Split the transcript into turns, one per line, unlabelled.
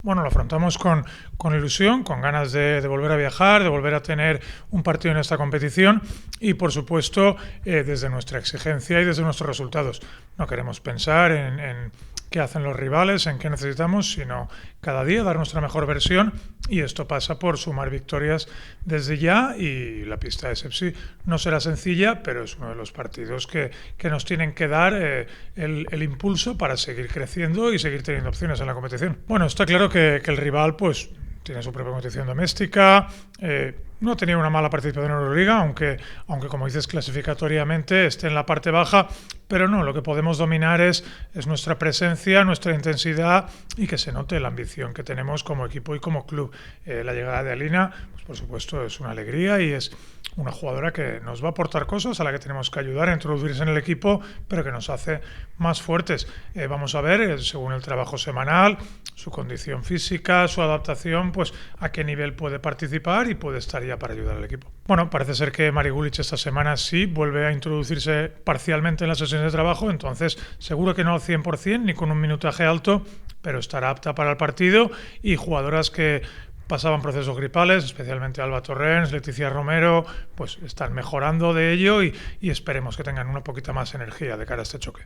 Bueno, lo afrontamos con ilusión, con ganas de volver a viajar, de volver a tener un partido en esta competición y, por supuesto, desde nuestra exigencia y desde nuestros resultados. No queremos pensar en qué hacen los rivales, en qué necesitamos, sino cada día dar nuestra mejor versión y esto pasa por sumar victorias desde ya y la pista de Sepsi no será sencilla, pero es uno de los partidos que nos tienen que dar el impulso para seguir creciendo y seguir teniendo opciones en la competición. Bueno, está claro que el rival pues tiene su propia competición doméstica, no ha tenido una mala participación en Euroliga, aunque como dices clasificatoriamente esté en la parte baja, pero no, lo que podemos dominar es nuestra presencia, nuestra intensidad y que se note la ambición que tenemos como equipo y como club. La llegada de Alina, pues por supuesto es una alegría y es una jugadora que nos va a aportar cosas a la que tenemos que ayudar a introducirse en el equipo, pero que nos hace más fuertes. Vamos a ver, según el trabajo semanal, su condición física, su adaptación, pues a qué nivel puede participar y puede estar ya para ayudar al equipo. Bueno, parece ser que Mari Gulic esta semana sí vuelve a introducirse parcialmente en las sesiones de trabajo, entonces seguro que no al 100% ni con un minutaje alto, pero estará apta para el partido y jugadoras que pasaban procesos gripales, especialmente Alba Torrens, Leticia Romero, pues están mejorando de ello y esperemos que tengan una poquita más energía de cara a este choque.